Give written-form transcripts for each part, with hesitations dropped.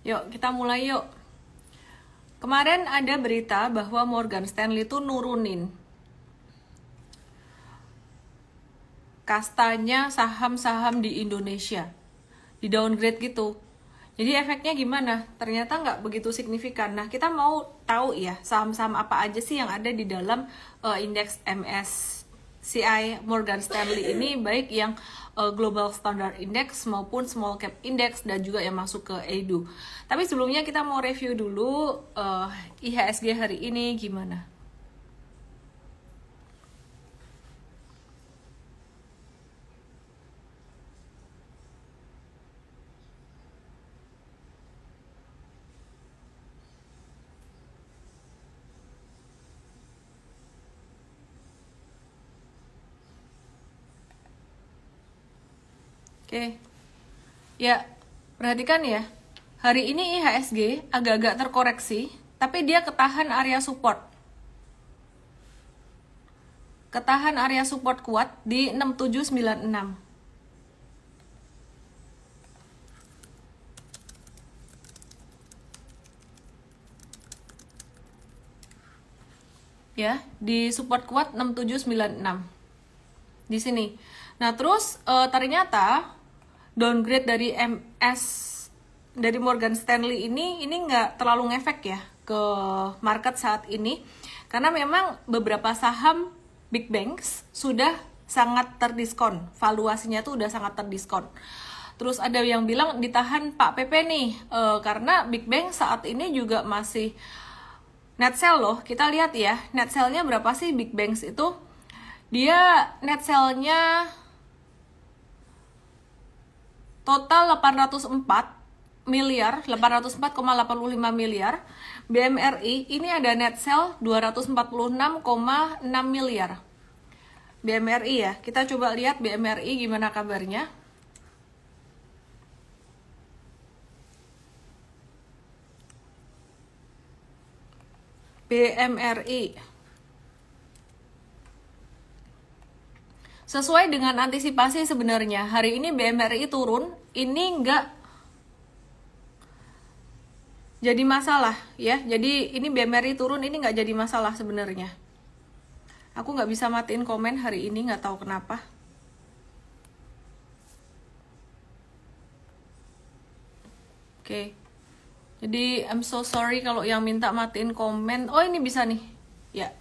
Yuk, kita mulai yuk. Kemarin ada berita bahwa Morgan Stanley tuh nurunin kastanya saham-saham di Indonesia. Di downgrade gitu. Jadi efeknya gimana? Ternyata nggak begitu signifikan. Nah, kita mau tahu ya, saham-saham apa aja sih yang ada di dalam indeks MSCI Morgan Stanley ini, baik yang Global Standard Index maupun Small Cap Index dan juga yang masuk ke EDU. Tapi sebelumnya kita mau review dulu IHSG hari ini gimana. Oke, ya perhatikan ya, hari ini IHSG agak-agak terkoreksi, tapi dia ketahan area support. Ketahan area support kuat di 6796. Ya, di support kuat 6796. Di sini. Nah, terus ternyata downgrade dari dari Morgan Stanley ini nggak terlalu ngefek ya ke market saat ini, karena memang beberapa saham big banks sudah sangat terdiskon, valuasinya tuh udah sangat terdiskon. Terus ada yang bilang ditahan Pak PP nih, karena big bank saat ini juga masih net sell loh. Kita lihat ya, net sell-nya berapa sih big banks itu? Dia net sell-nya total 804 miliar, 804,85 miliar. BMRI ini ada net sell 246,6 miliar. BMRI ya, kita coba lihat BMRI gimana kabarnya. BMRI sesuai dengan antisipasi sebenarnya. Hari ini BMRI turun, ini nggak jadi masalah ya. Jadi ini BMRI turun, ini nggak jadi masalah sebenarnya. Aku nggak bisa matiin komen hari ini, nggak tahu kenapa. Oke. Jadi I'm so sorry kalau yang minta matiin komen. Oh, ini bisa nih. Ya.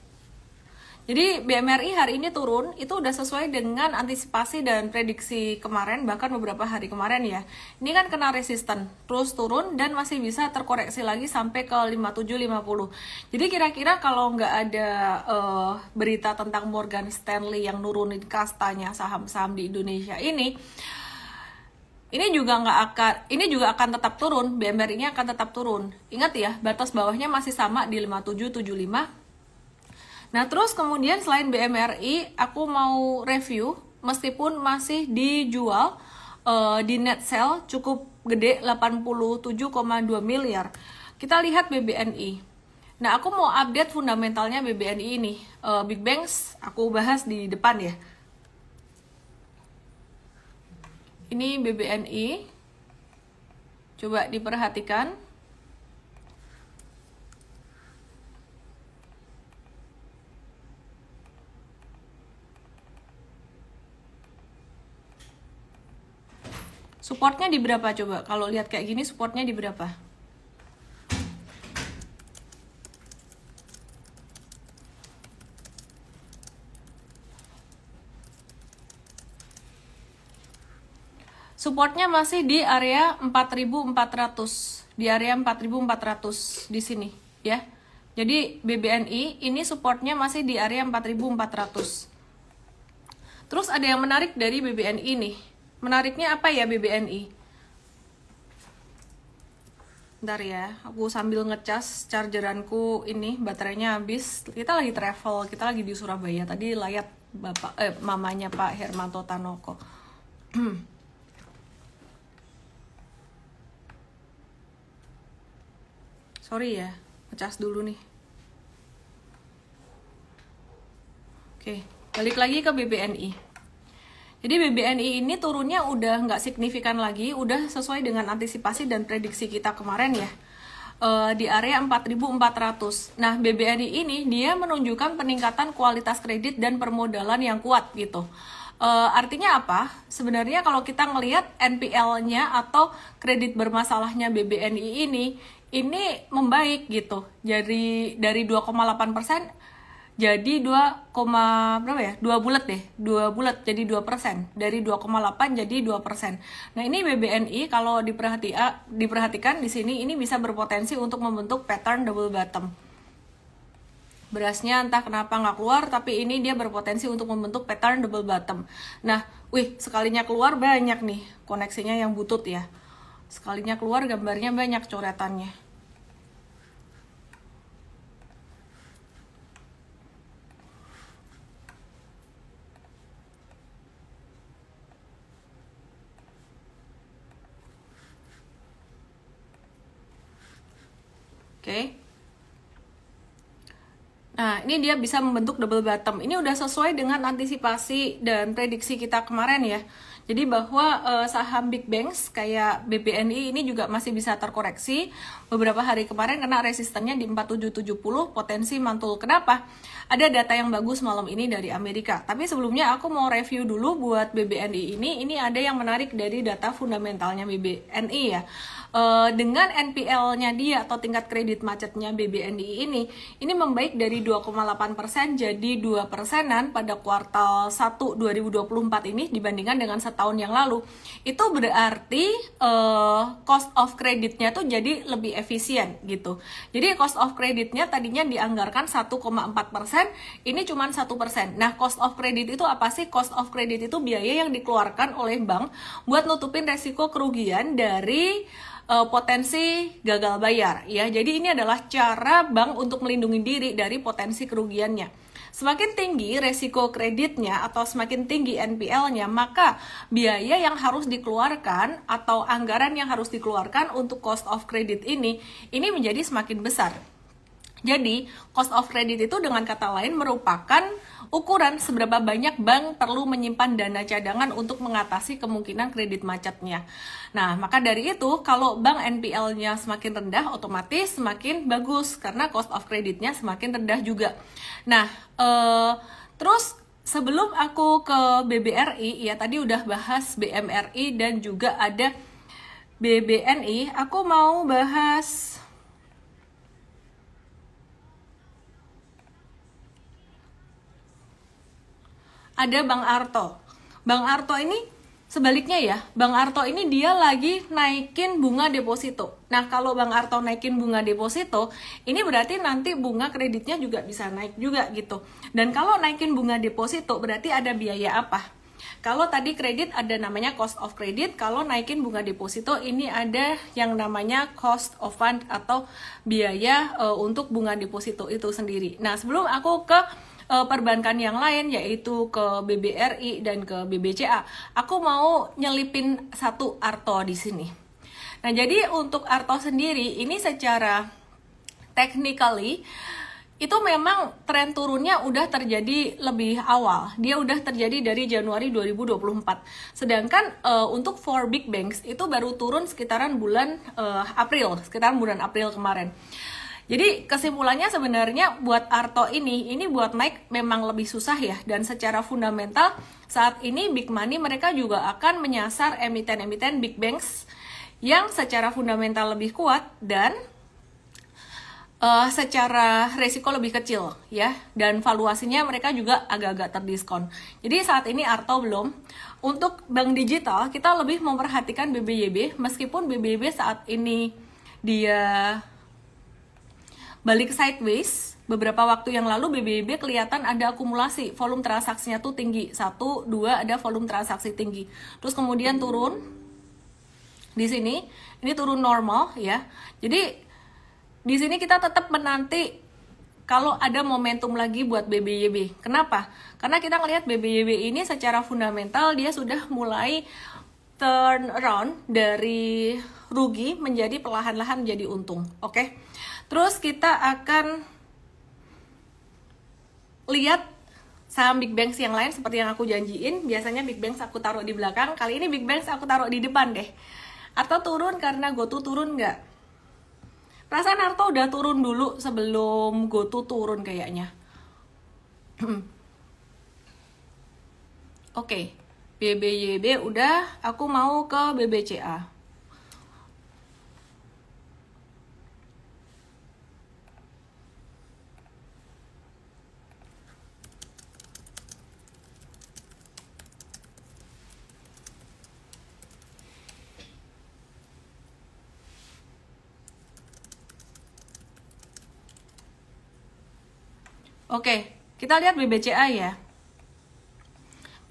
Jadi BMRI hari ini turun, itu udah sesuai dengan antisipasi dan prediksi kemarin, bahkan beberapa hari kemarin ya. Ini kan kena resisten, terus turun dan masih bisa terkoreksi lagi sampai ke 5750. Jadi kira-kira kalau nggak ada berita tentang Morgan Stanley yang nurunin kastanya saham-saham di Indonesia ini juga akan tetap turun, BMRI-nya akan tetap turun. Ingat ya, batas bawahnya masih sama di 5775. Nah, terus kemudian selain BMRI, aku mau review, meskipun masih dijual di net sell cukup gede 87,2 miliar. Kita lihat BBNI. Nah, aku mau update fundamentalnya BBNI ini. Big Banks aku bahas di depan ya. Ini BBNI. Coba diperhatikan. Supportnya di berapa coba? Kalau lihat kayak gini supportnya di berapa? Supportnya masih di area 4.400, di area 4.400 di sini ya. Jadi BBNI ini supportnya masih di area 4.400. Terus ada yang menarik dari BBNI nih. Menariknya apa ya BBNI? Bentar ya, aku sambil ngecas chargeranku ini, baterainya habis. Kita lagi travel, kita lagi di Surabaya. Tadi lihat mamanya Pak Hermanto Tanoko. Sorry ya, ngecas dulu nih. Oke, balik lagi ke BBNI. Jadi BBNI ini turunnya udah nggak signifikan lagi, udah sesuai dengan antisipasi dan prediksi kita kemarin ya, di area 4.400. Nah, BBNI ini dia menunjukkan peningkatan kualitas kredit dan permodalan yang kuat gitu. Artinya apa? Sebenarnya kalau kita ngelihat NPL-nya atau kredit bermasalahnya BBNI ini membaik gitu. Jadi dari 2,8% jadi 2, berapa ya? 2 bulat deh. 2 bulat jadi 2%. Dari 2,8 jadi 2%. Nah, ini BBNI kalau diperhatikan di sini ini bisa berpotensi untuk membentuk pattern double bottom. Berasnya entah kenapa nggak keluar, tapi ini dia berpotensi untuk membentuk pattern double bottom. Nah, sekalinya keluar banyak nih koneksinya yang butut ya. Sekalinya keluar gambarnya banyak coretannya. Oke. Nah, ini dia bisa membentuk double bottom. Ini udah sesuai dengan antisipasi dan prediksi kita kemarin ya. Jadi bahwa saham big banks kayak BBNI ini juga masih bisa terkoreksi. Beberapa hari kemarin kena resistennya di 4770, potensi mantul. Kenapa? Ada data yang bagus malam ini dari Amerika. Tapi sebelumnya aku mau review dulu buat BBNI ini. Ini ada yang menarik dari data fundamentalnya BBNI ya. Dengan NPL-nya dia atau tingkat kredit macetnya BBNI ini membaik dari 2,8% jadi 2%-an pada kuartal 1 2024 ini dibandingkan dengan setahun yang lalu. Itu berarti cost of credit-nya tuh jadi lebih efisien gitu. Jadi cost of credit-nya tadinya dianggarkan 1,4%, ini cuma 1%. Nah, cost of credit itu apa sih? Cost of credit itu biaya yang dikeluarkan oleh bank buat nutupin resiko kerugian dari potensi gagal bayar ya. Jadi ini adalah cara bank untuk melindungi diri dari potensi kerugiannya. Semakin tinggi resiko kreditnya atau semakin tinggi NPL-nya, maka biaya yang harus dikeluarkan atau anggaran yang harus dikeluarkan untuk cost of credit ini menjadi semakin besar. Jadi, cost of credit itu dengan kata lain merupakan ukuran seberapa banyak bank perlu menyimpan dana cadangan untuk mengatasi kemungkinan kredit macetnya. Nah, maka dari itu, kalau bank NPL-nya semakin rendah, otomatis semakin bagus, karena cost of credit-nya semakin rendah juga. Nah, terus sebelum aku ke BBRI, ya tadi udah bahas BMRI dan juga ada BBNI, aku mau bahas ada Bang Arto. Bang Arto ini sebaliknya ya, Bang Arto ini dia lagi naikin bunga deposito. Nah, kalau Bang Arto naikin bunga deposito, ini berarti nanti bunga kreditnya juga bisa naik juga gitu. Dan kalau naikin bunga deposito berarti ada biaya apa? Kalau tadi kredit ada namanya cost of credit, kalau naikin bunga deposito ini ada yang namanya cost of fund atau biaya untuk bunga deposito itu sendiri. Nah, sebelum aku ke perbankan yang lain yaitu ke BBRI dan ke BBCA, aku mau nyelipin satu Arto di sini. Nah, jadi untuk Arto sendiri ini secara technically itu memang tren turunnya udah terjadi lebih awal. Dia udah terjadi dari Januari 2024. Sedangkan untuk for big banks itu baru turun sekitaran bulan sekitaran bulan April kemarin. Jadi kesimpulannya sebenarnya buat Arto ini buat naik memang lebih susah ya. Dan secara fundamental saat ini big money mereka juga akan menyasar emiten-emiten big banks yang secara fundamental lebih kuat dan secara resiko lebih kecil ya. Dan valuasinya mereka juga agak-agak terdiskon. Jadi saat ini Arto belum. Untuk bank digital kita lebih memperhatikan BBYB. Meskipun BBYB saat ini dia balik sideways, beberapa waktu yang lalu BBYB kelihatan ada akumulasi, volume transaksinya tuh tinggi, 1, 2 ada volume transaksi tinggi, terus kemudian turun, di sini, ini turun normal ya, jadi di sini kita tetap menanti kalau ada momentum lagi buat BBYB. Kenapa? Karena kita ngelihat BBYB ini secara fundamental dia sudah mulai turn around dari rugi menjadi perlahan-lahan menjadi untung, oke? Terus kita akan lihat saham Big Banks yang lain seperti yang aku janjiin. Biasanya Big Banks aku taruh di belakang, kali ini Big Banks aku taruh di depan deh. Atau turun karena GoTo turun nggak? Perasaan Arto udah turun dulu sebelum GoTo turun kayaknya. Oke, BBYB udah, aku mau ke BBCA. Oke, kita lihat BBCA ya.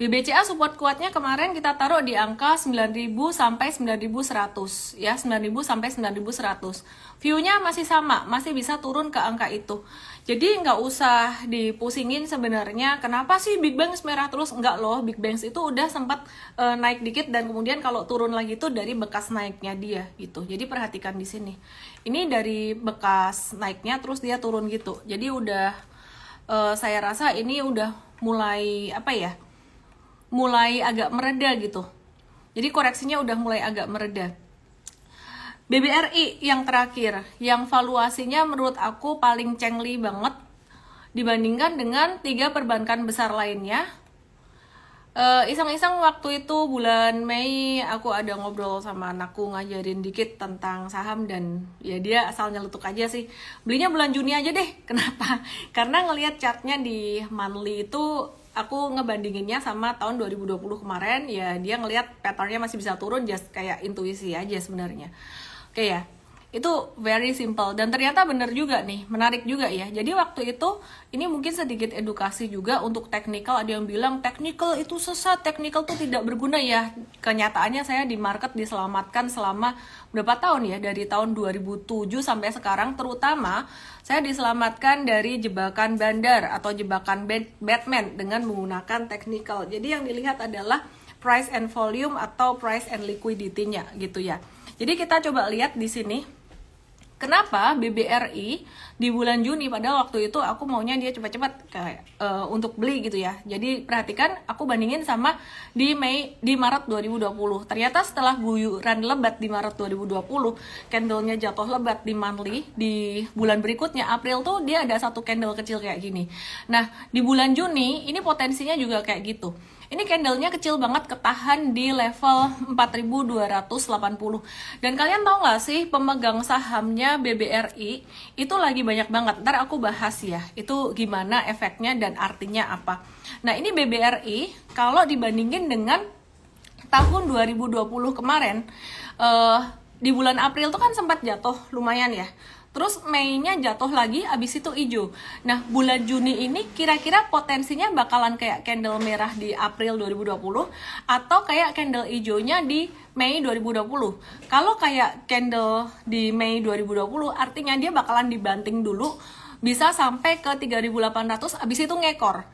BBCA support kuatnya kemarin kita taruh di angka 9.000 sampai 9.100 ya, 9.000 sampai 9.100. View-nya masih sama, masih bisa turun ke angka itu. Jadi nggak usah dipusingin sebenarnya. Kenapa sih Big Banks merah terus? Nggak loh, Big Banks itu udah sempat naik dikit dan kemudian kalau turun lagi itu dari bekas naiknya dia gitu. Jadi perhatikan di sini. Ini dari bekas naiknya terus dia turun gitu. Jadi udah saya rasa ini udah mulai apa ya, mulai agak mereda gitu. Jadi koreksinya udah mulai agak mereda. BBRI yang terakhir, yang valuasinya menurut aku paling cengli banget dibandingkan dengan 3 perbankan besar lainnya. Iseng-iseng waktu itu bulan Mei aku ada ngobrol sama anakku, ngajarin dikit tentang saham dan ya dia asal nyeletuk aja sih, belinya bulan Juni aja deh. Kenapa? Karena ngelihat chartnya di monthly itu aku ngebandinginnya sama tahun 2020 kemarin, ya dia ngelihat patternnya masih bisa turun, just kayak intuisi aja sebenarnya. Oke ya, itu very simple dan ternyata bener juga nih, menarik juga ya. Jadi waktu itu ini mungkin sedikit edukasi juga untuk technical. Ada yang bilang technical itu sesat, technical tuh tidak berguna ya. Kenyataannya saya di market diselamatkan selama berapa tahun ya, dari tahun 2007 sampai sekarang. Terutama saya diselamatkan dari jebakan bandar atau jebakan Batman dengan menggunakan technical. Jadi yang dilihat adalah price and volume atau price and liquidity-nya gitu ya. Jadi kita coba lihat di sini. Kenapa BBRI di bulan Juni, padahal waktu itu aku maunya dia cepat-cepat kayak untuk beli gitu ya. Jadi perhatikan, aku bandingin sama di Maret 2020. Ternyata setelah guyuran lebat di Maret 2020, candlenya jatuh lebat di monthly. Di bulan berikutnya April tuh dia ada satu candle kecil kayak gini. Nah di bulan Juni ini potensinya juga kayak gitu. Ini candlenya kecil banget, ketahan di level 4.280. Dan kalian tahu nggak sih pemegang sahamnya BBRI itu lagi banyak banget. Ntar aku bahas ya, itu gimana efeknya dan artinya apa. Nah ini BBRI kalau dibandingin dengan tahun 2020 kemarin, di bulan April tuh kan sempat jatuh lumayan ya. Terus Mei-nya jatuh lagi, abis itu hijau. Nah, bulan Juni ini kira-kira potensinya bakalan kayak candle merah di April 2020 atau kayak candle hijaunya di Mei 2020. Kalau kayak candle di Mei 2020, artinya dia bakalan dibanting dulu, bisa sampai ke 3.800, abis itu ngekor.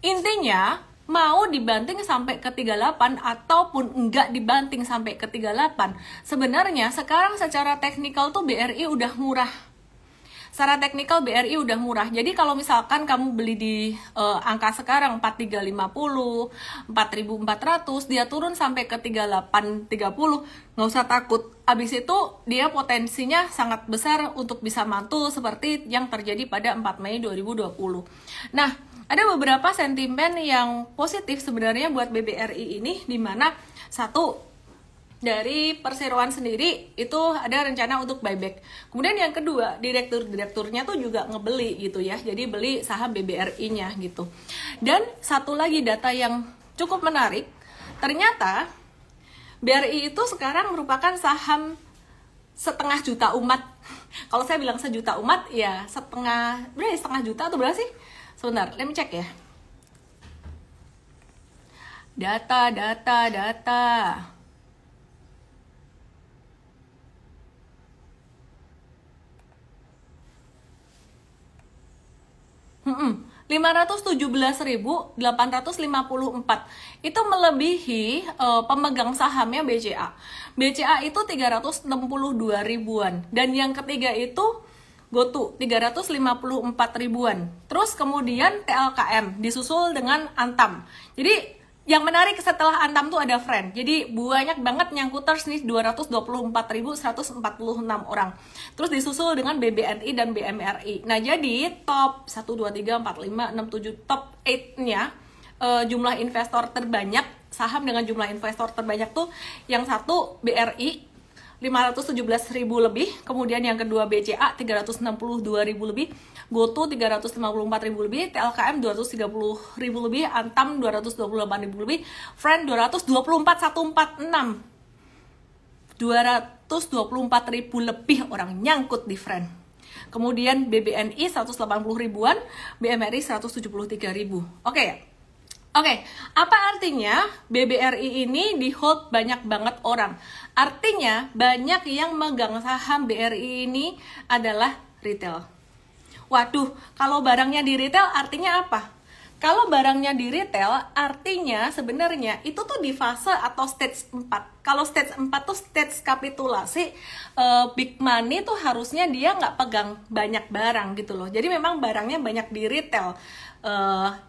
Intinya, mau dibanting sampai ke 38 ataupun enggak dibanting sampai ke 38, sebenarnya sekarang secara teknikal tuh BRI udah murah. Secara teknikal BRI udah murah. Jadi kalau misalkan kamu beli di angka sekarang 4350, 4400, dia turun sampai ke 3830, nggak usah takut. Abis itu dia potensinya sangat besar untuk bisa mantul seperti yang terjadi pada 4 Mei 2020. Nah, ada beberapa sentimen yang positif sebenarnya buat BBRI ini, dimana satu, dari perseroan sendiri itu ada rencana untuk buyback. Kemudian yang kedua, direkturnya tuh juga ngebeli gitu ya, jadi beli saham BBRI-nya gitu. Dan satu lagi data yang cukup menarik, ternyata BRI itu sekarang merupakan saham setengah juta umat. Kalau saya bilang sejuta umat, ya setengah juta atau berapa sih? Sebentar, let me cek ya. Data. Hmm, 517.854 itu melebihi pemegang sahamnya BCA. BCA itu 362 ribuan. Dan yang ketiga itu GoTo 354 ribuan. Terus kemudian TLKM disusul dengan Antam. Jadi yang menarik setelah Antam tuh ada Friend. Jadi banyak banget nyangkuters nih, 224.146 orang. Terus disusul dengan BBNI dan BMRI. Nah, jadi top 1 2 3 4 5 6 7 top 8-nya jumlah investor terbanyak, saham dengan jumlah investor terbanyak tuh yang satu BRI 517.000 lebih, kemudian yang kedua BCA 362.000 lebih, GoTo 354.000 lebih, TLKM 230.000 lebih, Antam 228.000 lebih, Friend 224.146, 224.000 lebih orang nyangkut di Friend. Kemudian BBNI 180 ribuan, BMRI 173.000. Oke ya? Oke, apa artinya BBRI ini di hold banyak banget orang? Artinya banyak yang megang saham BRI ini adalah retail. Waduh, kalau barangnya di retail artinya apa? Kalau barangnya di retail artinya sebenarnya itu tuh di fase atau stage 4. Kalau stage 4 tuh stage kapitulasi, big money tuh harusnya dia nggak pegang banyak barang gitu loh. Jadi memang barangnya banyak di retail.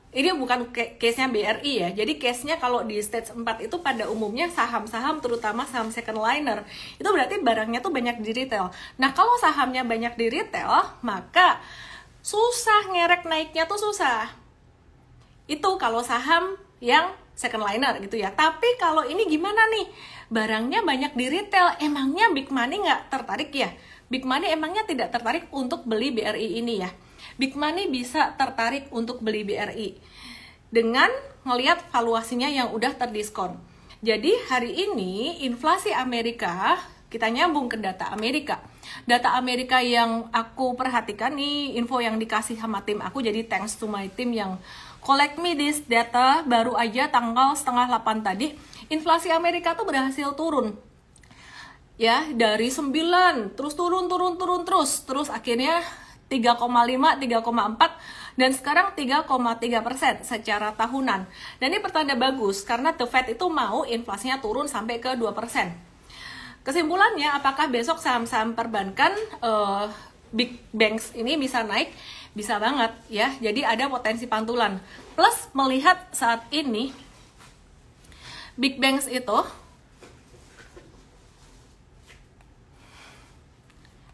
Ini bukan case-nya BRI ya. Jadi case-nya kalau di stage 4 itu pada umumnya saham-saham, terutama saham second liner, itu berarti barangnya tuh banyak di retail. Nah, kalau sahamnya banyak di retail, maka susah ngerek naiknya tuh susah. Itu kalau saham yang second liner gitu ya. Tapi kalau ini gimana nih? Barangnya banyak di retail, emangnya big money nggak tertarik ya? Big money emangnya tidak tertarik untuk beli BRI ini ya? Big money bisa tertarik untuk beli BRI dengan ngelihat valuasinya yang udah terdiskon. Jadi hari ini inflasi Amerika, kita nyambung ke data Amerika. Data Amerika yang aku perhatikan nih, info yang dikasih sama tim aku, jadi thanks to my team yang collect me this data baru aja tanggal 7:30 tadi. Inflasi Amerika tuh berhasil turun. Ya, dari 9 terus turun terus akhirnya 3,5, 3,4, dan sekarang 3,3% secara tahunan. Dan ini pertanda bagus, karena The Fed itu mau inflasinya turun sampai ke 2%. Kesimpulannya, apakah besok saham-saham perbankan, big banks ini bisa naik? Bisa banget ya, jadi ada potensi pantulan. Plus, melihat saat ini, big banks itu,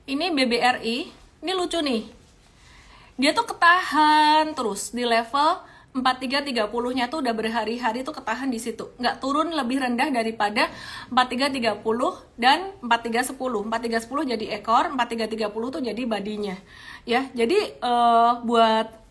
ini BBRI, ini lucu nih, dia tuh ketahan terus di level 4330-nya tuh udah berhari-hari tuh ketahan di situ, nggak turun lebih rendah daripada 4330 dan 4310. 4310 jadi ekor, 4330 tuh jadi badinya ya. Jadi buat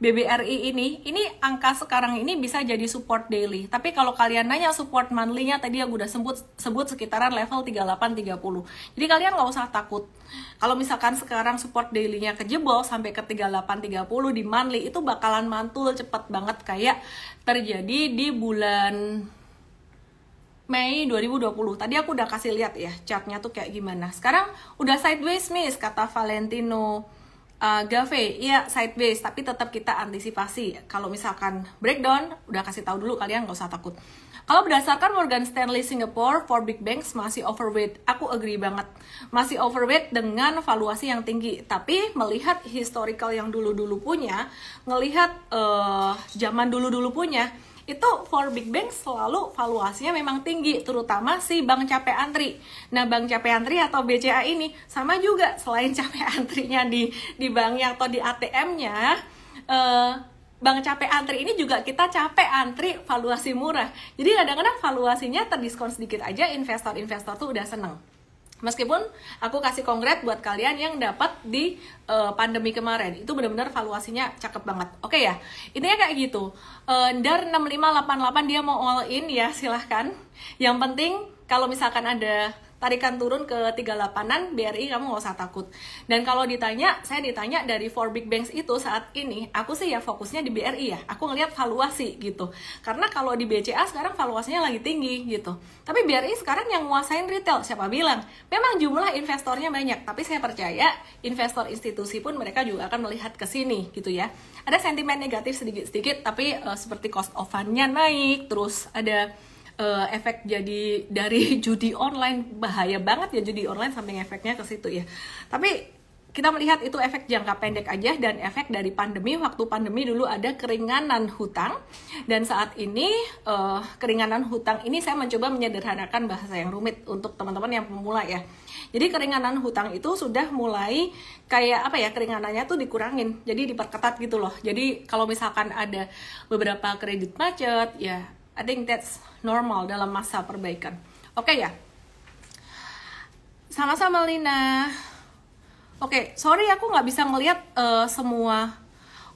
BBRI ini angka sekarang ini bisa jadi support daily. Tapi kalau kalian nanya support monthly-nya, tadi aku udah sebut sekitaran level 3830. Jadi kalian nggak usah takut. Kalau misalkan sekarang support daily-nya kejebol sampai ke 3830 di monthly, itu bakalan mantul cepet banget kayak terjadi di bulan Mei 2020. Tadi aku udah kasih lihat ya chartnya tuh kayak gimana. Sekarang udah sideways miss, kata Valentino Gave, iya sideways, tapi tetap kita antisipasi. Kalau misalkan breakdown, udah kasih tahu dulu, kalian nggak usah takut. Kalau berdasarkan Morgan Stanley Singapore for big banks masih overweight, aku agree banget, masih overweight dengan valuasi yang tinggi. Tapi melihat historical yang dulu-dulu punya, ngelihat zaman dulu-dulu punya, itu for big bank selalu valuasinya memang tinggi, terutama si Bank Capek Antri. Nah, Bank Capek Antri atau BCA ini sama juga, selain capek antrinya di banknya atau di ATM-nya, Bank Capek Antri ini juga kita capek antri valuasi murah. Jadi kadang-kadang valuasinya terdiskon sedikit aja, investor-investor tuh udah seneng. Meskipun aku kasih kongrat buat kalian yang dapat di pandemi kemarin, itu benar-benar valuasinya cakep banget. Oke ya, intinya kayak gitu. Dar 6588 dia mau all in ya, silahkan. Yang penting kalau misalkan ada tarikan turun ke 38-an, BRI kamu nggak usah takut. Dan kalau saya ditanya dari 4 big banks itu saat ini, aku sih ya fokusnya di BRI ya. Aku ngelihat valuasi gitu. Karena kalau di BCA sekarang valuasinya lagi tinggi gitu. Tapi BRI sekarang yang nguasain retail, siapa bilang? Memang jumlah investornya banyak, tapi saya percaya investor institusi pun mereka juga akan melihat ke sini gitu ya. Ada sentimen negatif sedikit-sedikit, tapi seperti cost of fund-nya naik, terus ada efek jadi dari judi online, bahaya banget ya judi online, samping efeknya ke situ ya. Tapi kita melihat itu efek jangka pendek aja dan efek dari pandemi. Waktu pandemi dulu ada keringanan hutang, dan saat ini keringanan hutang ini saya mencoba menyederhanakan bahasa yang rumit untuk teman-teman yang pemula ya. Jadi keringanan hutang itu sudah mulai kayak apa ya, keringanannya tuh dikurangin, jadi diperketat gitu loh. Jadi kalau misalkan ada beberapa kredit macet ya, I think that's normal dalam masa perbaikan. Oke ya, sama-sama Lina. Oke, sorry aku nggak bisa ngelihat semua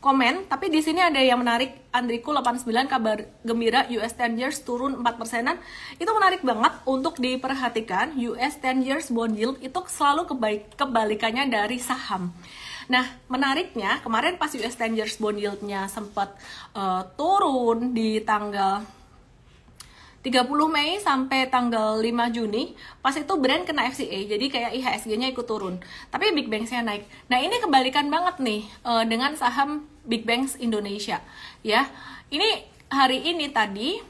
komen, tapi di sini ada yang menarik. Andriku 89, kabar gembira US 10 years turun 4%-an. Itu menarik banget untuk diperhatikan. US 10 years bond yield itu selalu kebalikannya dari saham. Nah, menariknya kemarin pas US 10 years bond yield-nya sempat turun di tanggal 30 Mei sampai tanggal 5 Juni, pas itu Brent kena FCA, jadi kayak IHSG-nya ikut turun. Tapi Big Banks-nya naik. Nah, ini kebalikan banget nih dengan saham Big Banks Indonesia. Ya, ini hari ini tadi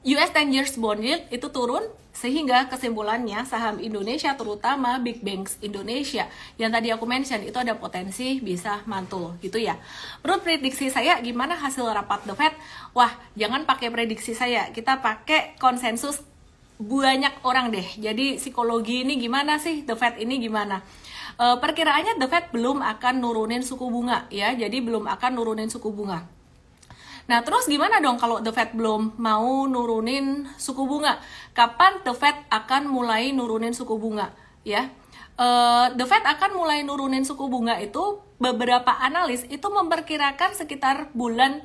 US 10 years bond yield itu turun, sehingga kesimpulannya saham Indonesia terutama Big Banks Indonesia yang tadi aku mention itu ada potensi bisa mantul gitu ya. Menurut prediksi saya, gimana hasil rapat The Fed? Wah, jangan pakai prediksi saya, kita pakai konsensus banyak orang deh. Jadi psikologi ini gimana sih, The Fed ini gimana? Perkiraannya The Fed belum akan nurunin suku bunga ya, jadi belum akan nurunin suku bunga. Nah, terus gimana dong kalau The Fed belum mau nurunin suku bunga? Kapan The Fed akan mulai nurunin suku bunga? Ya, The Fed akan mulai nurunin suku bunga itu beberapa analis itu memperkirakan sekitar bulan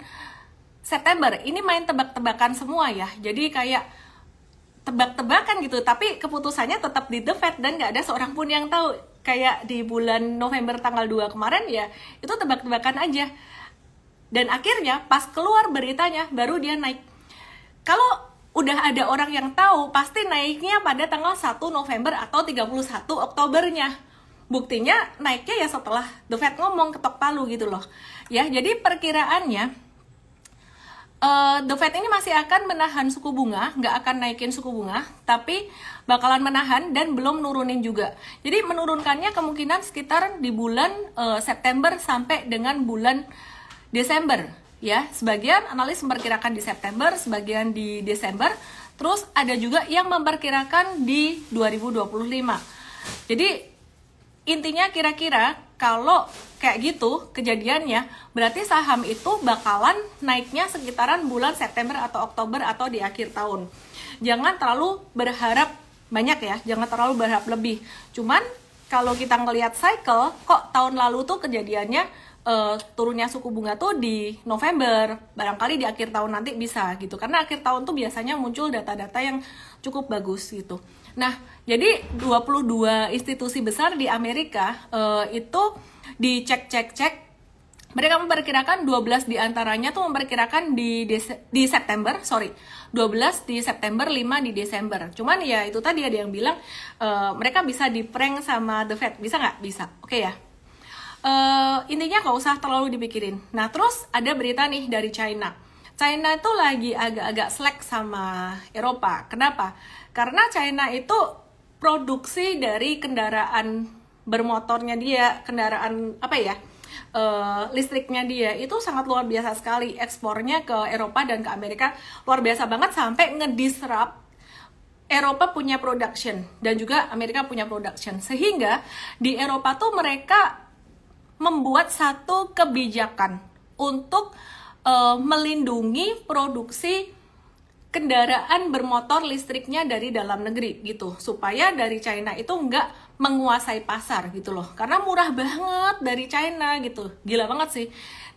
September. Ini main tebak-tebakan semua ya. Jadi kayak tebak-tebakan gitu, tapi keputusannya tetap di The Fed dan nggak ada seorang pun yang tahu. Kayak di bulan November tanggal 2 kemarin ya, itu tebak-tebakan aja. Dan akhirnya pas keluar beritanya baru dia naik. Kalau udah ada orang yang tahu, pasti naiknya pada tanggal 1 November atau 31 Oktobernya. Buktinya naiknya ya setelah The Fed ngomong, ketok palu gitu loh. Ya, jadi perkiraannya The Fed ini masih akan menahan suku bunga, nggak akan naikin suku bunga, tapi bakalan menahan dan belum nurunin juga. Jadi menurunkannya kemungkinan sekitar di bulan September sampai dengan bulan Desember ya. Sebagian analis memperkirakan di September, sebagian di Desember. Terus ada juga yang memperkirakan di 2025. Jadi intinya kira-kira kalau kayak gitu kejadiannya, berarti saham itu bakalan naiknya sekitaran bulan September atau Oktober atau di akhir tahun. Jangan terlalu berharap banyak ya, jangan terlalu berharap lebih. Cuman kalau kita ngelihat cycle, kok tahun lalu tuh kejadiannya turunnya suku bunga tuh di November, barangkali di akhir tahun nanti bisa gitu, karena akhir tahun tuh biasanya muncul data-data yang cukup bagus gitu. Nah, jadi 22 institusi besar di Amerika itu dicek-cek-cek, mereka memperkirakan 12 diantaranya tuh memperkirakan di September, 12 di September, 5 di Desember. Cuman ya itu tadi ada yang bilang mereka bisa di prank sama The Fed, bisa nggak? Bisa, oke ya. Intinya nggak usah terlalu dipikirin. Nah, terus ada berita nih dari China. China itu lagi agak-agak slack sama Eropa. Kenapa? Karena China itu produksi dari kendaraan bermotornya dia, kendaraan apa ya, listriknya dia itu sangat luar biasa sekali. Ekspornya ke Eropa dan ke Amerika luar biasa banget sampai ngedisrupt Eropa punya production dan juga Amerika punya production. Sehingga di Eropa tuh mereka membuat satu kebijakan untuk melindungi produksi kendaraan bermotor listriknya dari dalam negeri gitu, supaya dari China itu nggak menguasai pasar gitu loh, karena murah banget dari China gitu, gila banget sih.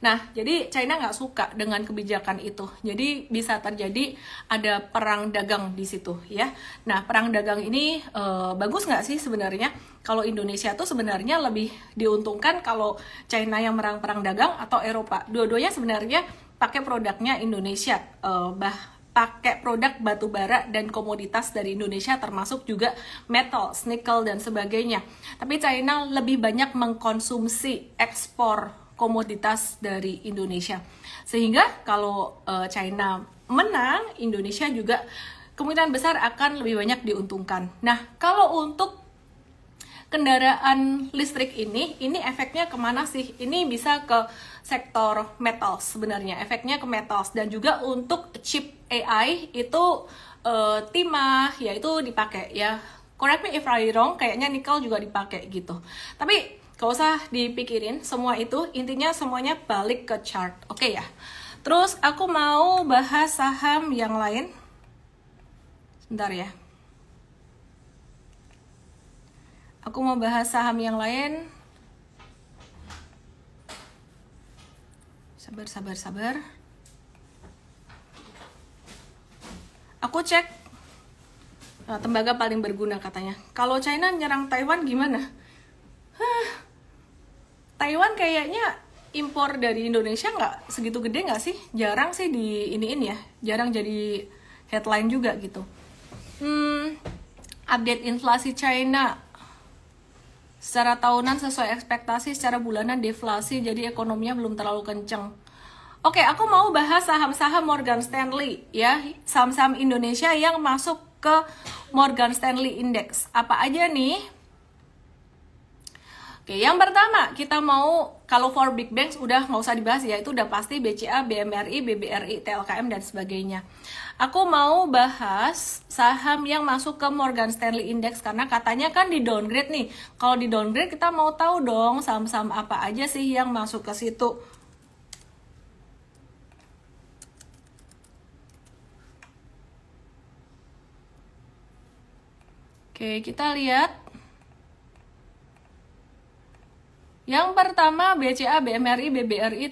Nah, jadi China nggak suka dengan kebijakan itu, jadi bisa terjadi ada perang dagang di situ ya. Nah, perang dagang ini bagus nggak sih sebenarnya? Kalau Indonesia tuh sebenarnya lebih diuntungkan kalau China yang perang dagang atau Eropa. Dua-duanya sebenarnya pakai produknya Indonesia, pakai produk batu bara dan komoditas dari Indonesia, termasuk juga metal, nikel dan sebagainya. Tapi China lebih banyak mengkonsumsi ekspor komoditas dari Indonesia. Sehingga kalau China menang, Indonesia juga kemungkinan besar akan lebih banyak diuntungkan. Nah, kalau untuk kendaraan listrik ini efeknya kemana sih? Ini bisa ke sektor metals sebenarnya, efeknya ke metals, dan juga untuk chip AI itu timah ya itu dipakai ya. Correct me if I wrong, kayaknya nikel juga dipakai gitu. Tapi gak usah dipikirin semua itu, intinya semuanya balik ke chart, oke ya. Terus aku mau bahas saham yang lain. Sebentar ya. Aku mau bahas saham yang lain. Sabar. Aku cek. Tembaga paling berguna katanya. Kalau China nyerang Taiwan gimana? Taiwan kayaknya impor dari Indonesia nggak segitu gede nggak sih? Jarang sih di iniin ya. Jarang jadi headline juga gitu. Update inflasi China. Secara tahunan sesuai ekspektasi, secara bulanan deflasi, jadi ekonominya belum terlalu kenceng. Oke, aku mau bahas saham-saham Morgan Stanley ya, saham-saham Indonesia yang masuk ke Morgan Stanley Index. Apa aja nih? Oke, yang pertama kita mau, kalau for big banks udah nggak usah dibahas ya, itu udah pasti BCA, BMRI, BBRI, TLKM dan sebagainya. Aku mau bahas saham yang masuk ke Morgan Stanley Index karena katanya kan di downgrade nih. Kalau di downgrade kita mau tahu dong saham-saham apa aja sih yang masuk ke situ. Oke, kita lihat. Yang pertama BCA, BMRI, BBRI,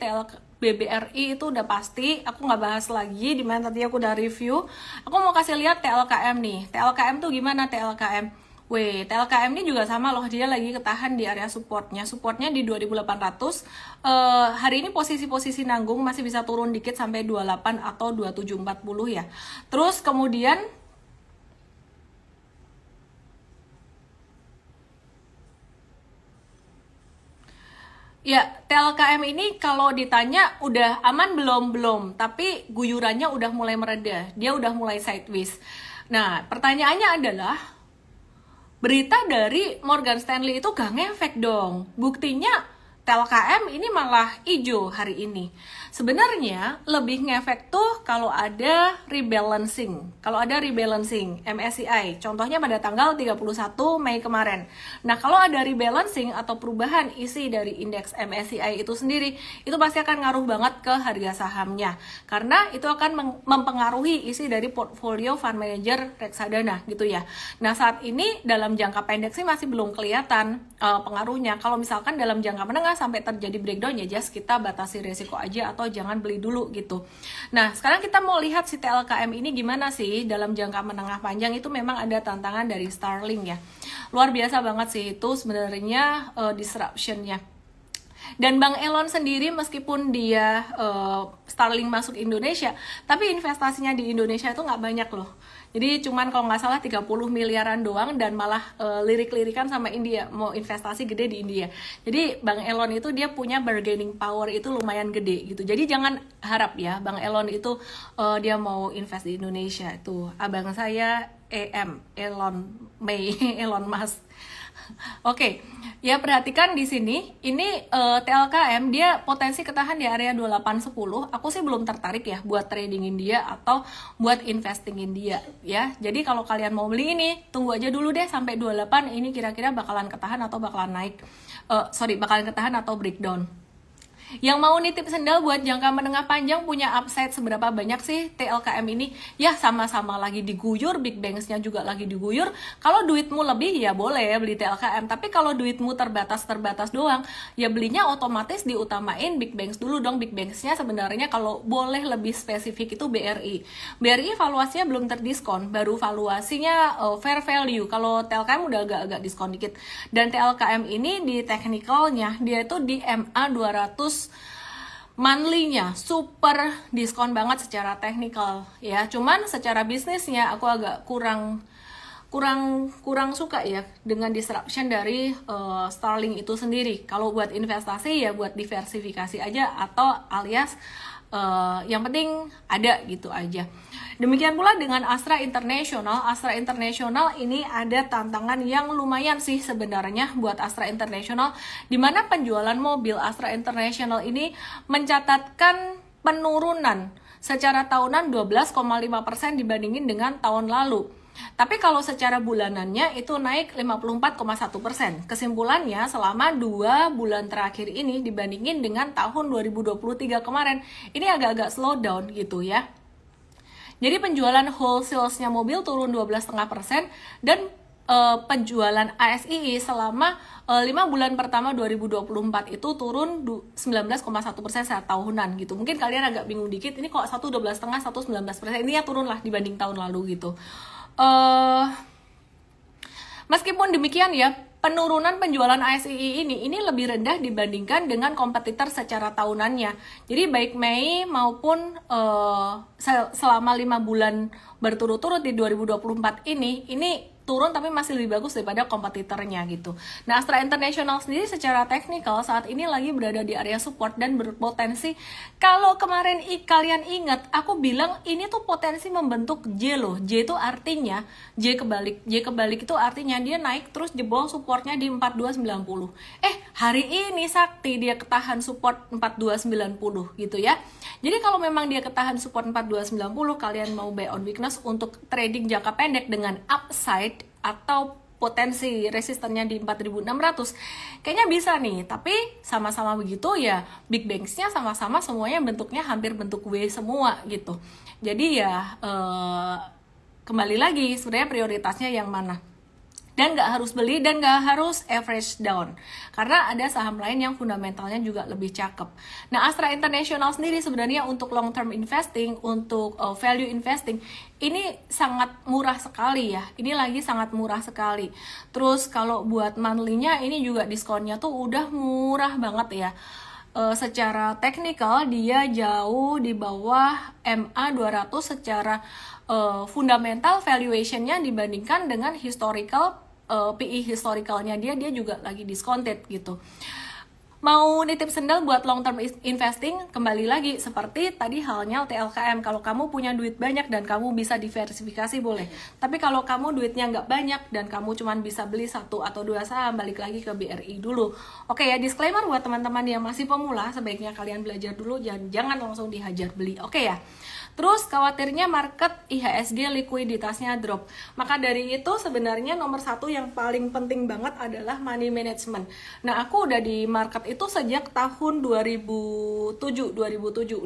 BBRI itu udah pasti, aku nggak bahas lagi, dimana tadi aku udah review. Aku mau kasih lihat TLKM nih. TLKM tuh gimana TLKM? TLKM ini juga sama loh, dia lagi ketahan di area supportnya di 2800. Hari ini posisi-posisi nanggung masih bisa turun dikit sampai 28 atau 2740 ya. Terus kemudian ya, TLKM ini kalau ditanya udah aman belum, tapi guyurannya udah mulai mereda, dia udah mulai sideways. Nah, pertanyaannya adalah, berita dari Morgan Stanley itu gak ngefek dong. Buktinya TLKM ini malah hijau hari ini. Sebenarnya lebih ngefek tuh kalau ada rebalancing. Kalau ada rebalancing MSCI, contohnya pada tanggal 31 Mei kemarin. Nah, kalau ada rebalancing atau perubahan isi dari indeks MSCI itu sendiri, itu pasti akan ngaruh banget ke harga sahamnya. Karena itu akan mempengaruhi isi dari portfolio fund manager reksadana gitu ya. Nah, saat ini dalam jangka pendek sih masih belum kelihatan pengaruhnya. Kalau misalkan dalam jangka menengah sampai terjadi breakdown ya just kita batasi resiko aja atau jangan beli dulu gitu. Nah, sekarang kita mau lihat si TLKM ini gimana sih dalam jangka menengah panjang. Itu memang ada tantangan dari Starlink ya. Luar biasa banget sih itu sebenarnya disruption-nya. Dan Bang Elon sendiri meskipun dia Starlink masuk Indonesia, tapi investasinya di Indonesia itu nggak banyak loh. Jadi cuman kalau nggak salah 30 miliaran doang dan malah lirik-lirikan sama India, mau investasi gede di India. Jadi Bang Elon itu dia punya bargaining power itu lumayan gede gitu. Jadi jangan harap ya Bang Elon itu dia mau invest di Indonesia. Itu abang saya Elon Musk. Oke, ya perhatikan di sini, ini TLKM dia potensi ketahan di area 2810. Aku sih belum tertarik ya buat tradingin dia atau buat investingin dia ya. Jadi kalau kalian mau beli ini, tunggu aja dulu deh sampai 28. Ini kira-kira bakalan ketahan atau bakalan naik. Bakalan ketahan atau breakdown. Yang mau nitip sendal buat jangka menengah panjang punya upside seberapa banyak sih TLKM ini? Ya sama-sama lagi diguyur, big banks-nya juga lagi diguyur. Kalau duitmu lebih ya boleh ya beli TLKM, tapi kalau duitmu terbatas doang, ya belinya otomatis diutamain big banks dulu dong. Big banks-nya sebenarnya kalau boleh lebih spesifik itu BRI. BRI valuasinya belum terdiskon, baru valuasinya fair value. Kalau TLKM udah agak-agak diskon dikit. Dan TLKM ini di technicalnya dia itu di MA 200 monthly-nya super diskon banget secara teknikal ya. Cuman secara bisnisnya aku agak kurang suka ya dengan disruption dari Starlink itu sendiri. Kalau buat investasi ya buat diversifikasi aja atau alias Yang penting ada gitu aja. Demikian pula dengan Astra International. Astra International ini ada tantangan yang lumayan sih sebenarnya buat Astra International, di mana penjualan mobil Astra International ini mencatatkan penurunan secara tahunan 12,5% dibandingin dengan tahun lalu. Tapi kalau secara bulanannya itu naik 54,1%. Kesimpulannya selama 2 bulan terakhir ini dibandingin dengan tahun 2023 kemarin, ini agak-agak slow down gitu ya. Jadi penjualan wholesale-nya mobil turun 12,5% dan penjualan ASII selama 5 bulan pertama 2024 itu turun 19,1% secara tahunan gitu. Mungkin kalian agak bingung dikit, ini kok satu 12,5, satu 19%, ini ya turun lah dibanding tahun lalu gitu. Meskipun demikian ya, penurunan penjualan ASII ini lebih rendah dibandingkan dengan kompetitor secara tahunannya. Jadi baik Mei maupun selama 5 bulan berturut-turut di 2024 ini turun tapi masih lebih bagus daripada kompetitornya gitu. Nah, Astra International sendiri secara teknikal saat ini lagi berada di area support dan berpotensi, kalau kemarin kalian ingat aku bilang ini tuh potensi membentuk J loh. J itu artinya J kebalik itu artinya dia naik terus jebol supportnya di 4290. Hari ini sakti dia ketahan support 4290 gitu ya. Jadi kalau memang dia ketahan support 4290, kalian mau buy on weakness untuk trading jangka pendek dengan upside atau potensi resistennya di 4600, kayaknya bisa nih. Tapi sama-sama begitu ya, big banks-nya sama-sama semuanya bentuknya hampir bentuk W semua gitu. Jadi ya kembali lagi sebenarnya prioritasnya yang mana. Dan nggak harus beli dan nggak harus average down, karena ada saham lain yang fundamentalnya juga lebih cakep. Nah, Astra International sendiri sebenarnya untuk long term investing, untuk value investing ini sangat murah sekali ya. Ini lagi sangat murah sekali. Terus kalau buat monthly-nya ini juga diskonnya tuh udah murah banget ya. Secara teknikal dia jauh di bawah MA200 secara fundamental valuation-nya dibandingkan dengan historical PE historicalnya dia juga lagi discounted gitu. Mau nitip sendal buat long term investing, kembali lagi seperti tadi halnya TLKM. Kalau kamu punya duit banyak dan kamu bisa diversifikasi boleh. Tapi kalau kamu duitnya nggak banyak dan kamu cuma bisa beli 1 atau 2 saham, balik lagi ke BRI dulu. Oke ya, disclaimer buat teman-teman yang masih pemula, sebaiknya kalian belajar dulu, jangan langsung dihajar beli. Oke ya. Terus khawatirnya market IHSG likuiditasnya drop. Maka dari itu sebenarnya nomor 1 yang paling penting banget adalah money management. Nah, aku udah di market itu sejak tahun 2007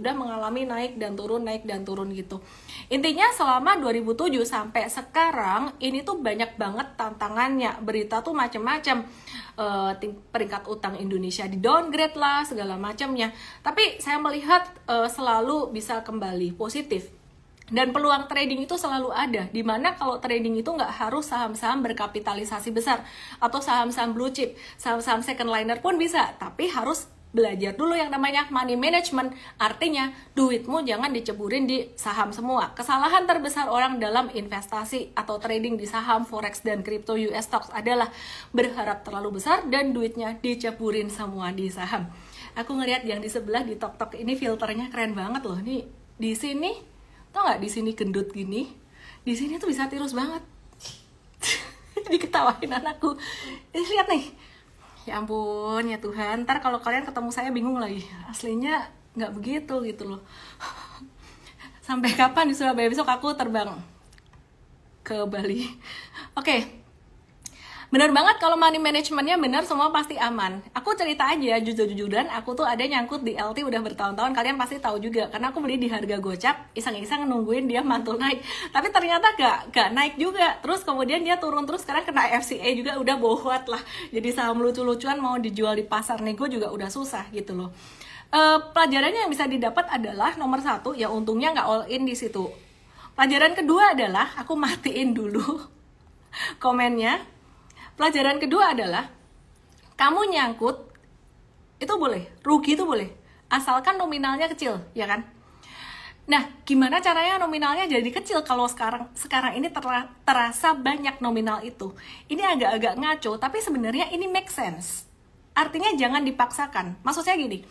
udah mengalami naik dan turun gitu. Intinya selama 2007 sampai sekarang ini tuh banyak banget tantangannya. Berita tuh macem-macem. Peringkat utang Indonesia di downgrade lah segala macamnya. Tapi saya melihat selalu bisa kembali positif. Dan peluang trading itu selalu ada, dimana kalau trading itu nggak harus saham-saham berkapitalisasi besar atau saham-saham blue chip, saham-saham second liner pun bisa, tapi harus belajar dulu yang namanya money management. Artinya duitmu jangan diceburin di saham semua. Kesalahan terbesar orang dalam investasi atau trading di saham, forex, dan crypto US stocks adalah berharap terlalu besar dan duitnya diceburin semua di saham. Aku ngeliat yang di sebelah di tok-tok ini filternya keren banget loh. Nih di sini, tau nggak di sini gendut gini, di sini tuh bisa tirus banget. Diketawain anakku. Lihat nih. Ya ampun, ya Tuhan, ntar kalau kalian ketemu saya bingung lagi. Aslinya nggak begitu gitu loh. Sampai kapan di Surabaya? Besok aku terbang ke Bali. Oke. Bener banget kalau money managementnya bener, semua pasti aman. Aku cerita aja, jujur-jujuran, aku tuh ada nyangkut di LT udah bertahun-tahun, kalian pasti tahu juga. Karena aku beli di harga gocap, iseng-iseng nungguin dia mantul naik. Tapi ternyata gak naik juga. Terus kemudian dia turun terus, sekarang kena FCA juga udah bohwat lah. Jadi saham lucu-lucuan mau dijual di pasar nego juga udah susah gitu loh. Pelajarannya yang bisa didapat adalah nomor 1, ya untungnya nggak all in di situ. Pelajaran kedua adalah, aku matiin dulu komennya. Pelajaran kedua adalah, kamu nyangkut, itu boleh, rugi itu boleh, asalkan nominalnya kecil, ya kan? Nah, gimana caranya nominalnya jadi kecil kalau sekarang ini terasa banyak nominal itu? Ini agak-agak ngaco, tapi sebenarnya ini make sense. Artinya jangan dipaksakan. Maksud saya gini,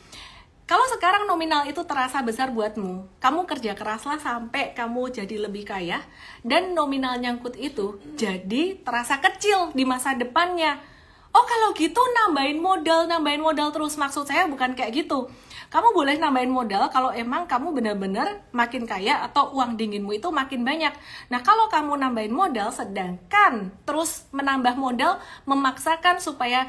Kalau sekarang nominal itu terasa besar buatmu, kamu kerja keraslah sampai kamu jadi lebih kaya, dan nominal nyangkut itu jadi terasa kecil di masa depannya. Oh kalau gitu nambahin modal terus. Maksud saya bukan kayak gitu. Kamu boleh nambahin modal kalau emang kamu benar-benar makin kaya atau uang dinginmu itu makin banyak. Nah kalau kamu nambahin modal sedangkan terus menambah modal memaksakan supaya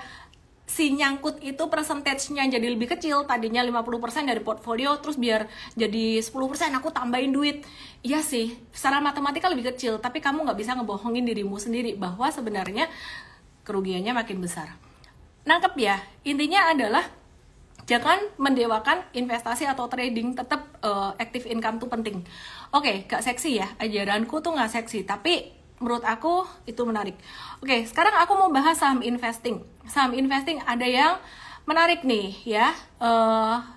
si nyangkut itu persentasenya jadi lebih kecil, tadinya 50% dari portfolio, terus biar jadi 10% aku tambahin duit. Iya sih, secara matematika lebih kecil, tapi kamu nggak bisa ngebohongin dirimu sendiri bahwa sebenarnya kerugiannya makin besar. Nangkep ya? Intinya adalah jangan mendewakan investasi atau trading, tetap active income tuh penting. Oke, gak seksi ya, ajaranku tuh gak seksi, tapi menurut aku itu menarik. Oke, sekarang aku mau bahas saham investing. Saham investing ada yang menarik nih ya.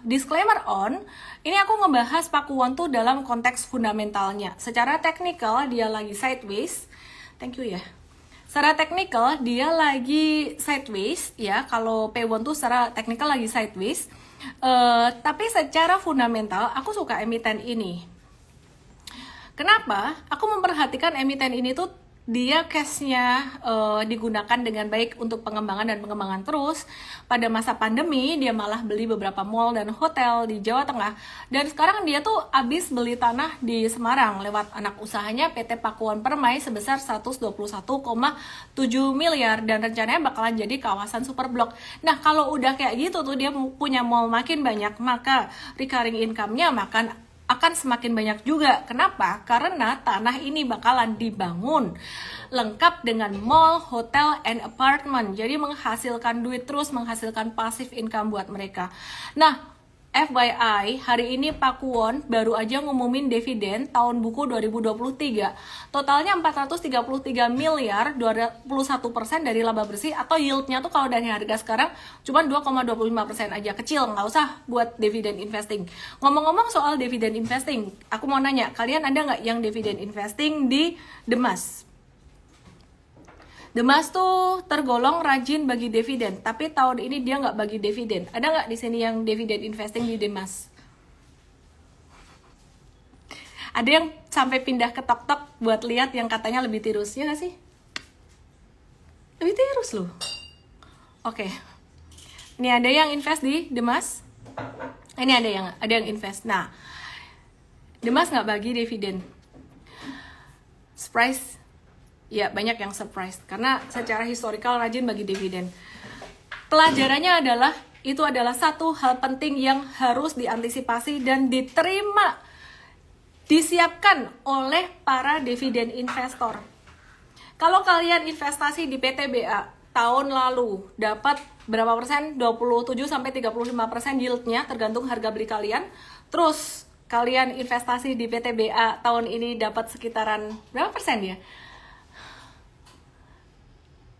Disclaimer on, ini aku ngebahas Pakuwon tuh dalam konteks fundamentalnya. Secara teknikal dia lagi sideways. Thank you ya. Secara teknikal dia lagi sideways ya. Kalau Pakuwon tuh secara teknikal lagi sideways. Tapi secara fundamental aku suka emiten ini. Kenapa? Aku memperhatikan emiten ini tuh dia cash-nya digunakan dengan baik untuk pengembangan dan pengembangan terus. Pada masa pandemi dia malah beli beberapa mall dan hotel di Jawa Tengah. Dan sekarang dia tuh habis beli tanah di Semarang lewat anak usahanya PT Pakuwon Permai sebesar 121,7 miliar dan rencananya bakalan jadi kawasan super blok. Nah kalau udah kayak gitu tuh dia punya mall makin banyak, maka recurring income-nya akan semakin banyak juga. Kenapa? Karena tanah ini bakalan dibangun lengkap dengan mall, hotel, and apartment. Jadi menghasilkan duit terus, menghasilkan passive income buat mereka. Nah, FYI, hari ini Pakuwon baru aja ngumumin dividen tahun buku 2023. Totalnya 433 miliar, 21% dari laba bersih, atau yieldnya tuh kalau dari harga sekarang cuma 2,25% aja. Kecil, nggak usah buat dividen investing. Ngomong-ngomong soal dividen investing, aku mau nanya, kalian ada nggak yang dividen investing di Demas? Demas tuh tergolong rajin bagi dividen, tapi tahun ini dia nggak bagi dividen. Ada nggak di sini yang dividen investing di Demas? Ada yang sampai pindah ke Tok-Tok buat lihat yang katanya lebih tirus, ya nggak sih? Lebih tirus loh. Oke, ini ada yang invest di Demas. Ini ada yang invest. Nah, Demas nggak bagi dividen. Surprise. Ya, banyak yang surprise karena secara historikal rajin bagi dividen. Pelajarannya adalah itu adalah satu hal penting yang harus diantisipasi dan disiapkan oleh para dividen investor. Kalau kalian investasi di PTBA tahun lalu dapat berapa persen? 27 sampai 35% yieldnya tergantung harga beli kalian. Terus kalian investasi di PTBA tahun ini dapat sekitaran berapa persen ya?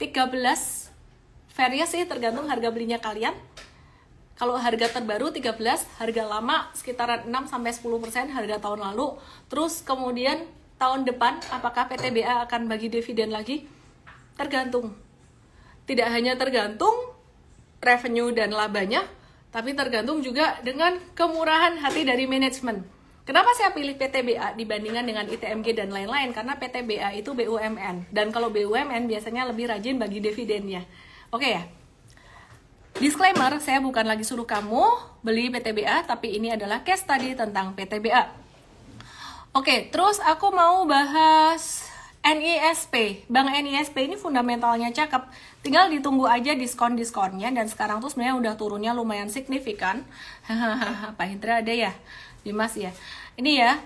13 variasi tergantung harga belinya kalian. Kalau harga terbaru 13, harga lama sekitaran 6-10% harga tahun lalu. Terus kemudian tahun depan apakah PTBA akan bagi dividen lagi? Tergantung. Tidak hanya tergantung revenue dan labanya, tapi tergantung juga dengan kemurahan hati dari manajemen. Kenapa saya pilih PTBA dibandingkan dengan ITMG dan lain-lain? Karena PTBA itu BUMN. Dan kalau BUMN biasanya lebih rajin bagi dividennya. Oke ya? Disclaimer, saya bukan lagi suruh kamu beli PTBA, tapi ini adalah case study tentang PTBA. Oke, terus aku mau bahas NISP. Bank NISP ini fundamentalnya cakep. Tinggal ditunggu aja diskon-diskonnya. Dan sekarang tuh sebenarnya udah turunnya lumayan signifikan. Pak Hindra ada ya? Dimas ya, ini ya,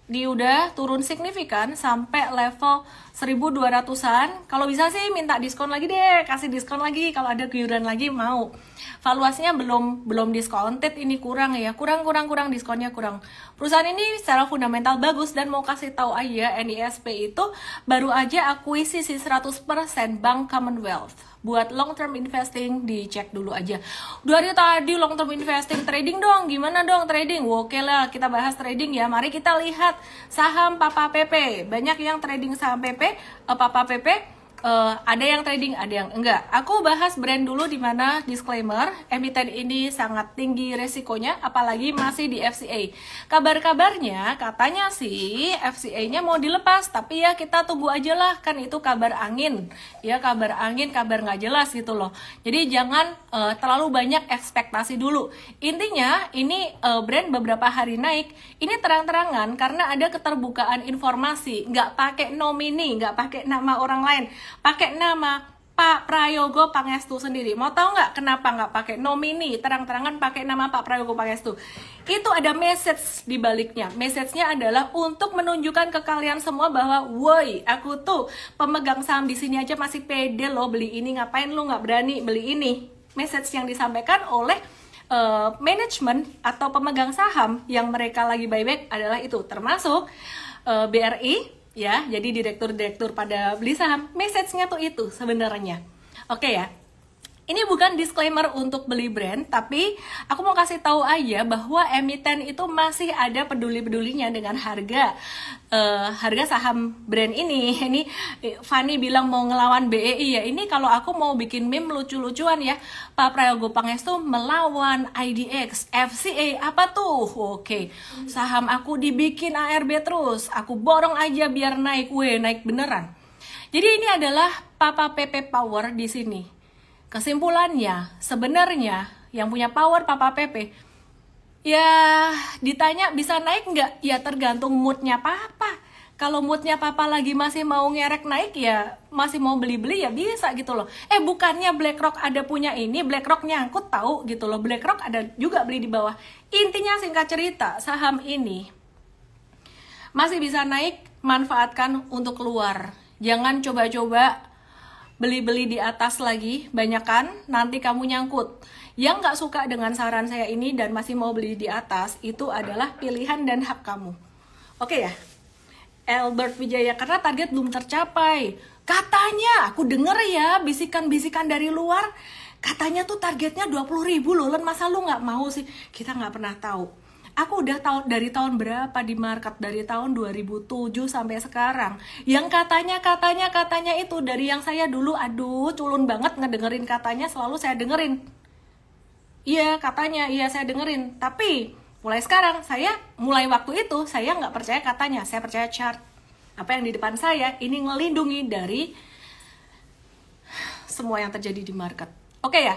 dia udah turun signifikan sampai level 1.200-an. Kalau bisa sih minta diskon lagi deh, kasih diskon lagi kalau ada guyuran lagi mau. Valuasinya belum discounted, ini kurang ya, kurang diskonnya kurang. Perusahaan ini secara fundamental bagus dan mau kasih tahu aja NISP itu baru aja akuisisi 100% Bank Commonwealth. Buat long term investing dicek dulu aja. Dari tadi long term investing trading dong, gimana dong trading? Oke lah, kita bahas trading ya. Mari kita lihat saham Papa PP. Banyak yang trading saham PP, Papa PP. ada yang trading, ada yang enggak. Aku bahas brand dulu, di mana disclaimer, emiten ini sangat tinggi resikonya, apalagi masih di FCA. Kabar-kabarnya katanya sih FCA-nya mau dilepas, tapi ya kita tunggu aja lah, kan itu kabar angin. Ya kabar angin, kabar nggak jelas gitu loh. Jadi jangan terlalu banyak ekspektasi dulu. Intinya ini brand beberapa hari naik, ini terang-terangan karena ada keterbukaan informasi, nggak pakai nomini, nggak pakai nama orang lain, pakai nama Pak Prayogo Pangestu sendiri. Mau tahu nggak kenapa nggak pakai nomini, terang-terangan pakai nama Pak Prayogo Pangestu? Itu ada message di baliknya. Message-nya adalah untuk menunjukkan ke kalian semua bahwa, woi, aku tuh pemegang saham di sini aja masih pede loh beli ini, ngapain lu nggak berani beli ini? Message yang disampaikan oleh manajemen atau pemegang saham yang mereka lagi buyback adalah itu, termasuk BRI. Ya, jadi direktur-direktur pada beli saham, message-nya tuh itu sebenarnya. Oke ya. Ini bukan disclaimer untuk beli brand, tapi aku mau kasih tahu aja bahwa emiten itu masih ada peduli-pedulinya dengan harga saham brand ini. Ini Fanny bilang mau ngelawan BEI ya. Ini kalau aku mau bikin meme lucu-lucuan ya. Pak Prayogo Pangestu melawan IDX, FCA, apa tuh? Oke, saham aku dibikin ARB terus. Aku borong aja biar naik, naik beneran. Jadi ini adalah Papa PP Power di sini. Kesimpulannya, sebenarnya yang punya power Papa PP, ya ditanya bisa naik nggak? Ya tergantung moodnya Papa. Kalau moodnya Papa lagi masih mau ngerek naik, ya masih mau beli-beli ya bisa gitu loh. Bukannya BlackRock ada punya ini, BlackRock nyangkut tahu gitu loh. BlackRock ada juga beli di bawah. Intinya singkat cerita, saham ini masih bisa naik, manfaatkan untuk keluar. Jangan coba-coba beli-beli di atas lagi, banyakan nanti kamu nyangkut. Yang nggak suka dengan saran saya ini dan masih mau beli di atas, itu adalah pilihan dan hak kamu. Oke ya, Albert Wijaya, karena target belum tercapai. Katanya, aku denger ya, bisikan-bisikan dari luar, katanya tuh targetnya 20.000 loh, Len, masa lu nggak mau sih? Kita nggak pernah tahu. Aku udah dari tahun berapa di market, dari tahun 2007 sampai sekarang. Yang katanya itu dari yang saya dulu, aduh culun banget ngedengerin katanya, selalu saya dengerin. Iya katanya, iya saya dengerin. Tapi mulai sekarang, mulai waktu itu saya nggak percaya katanya, saya percaya chart. Apa yang di depan saya ini ngelindungi dari semua yang terjadi di market. Oke ya.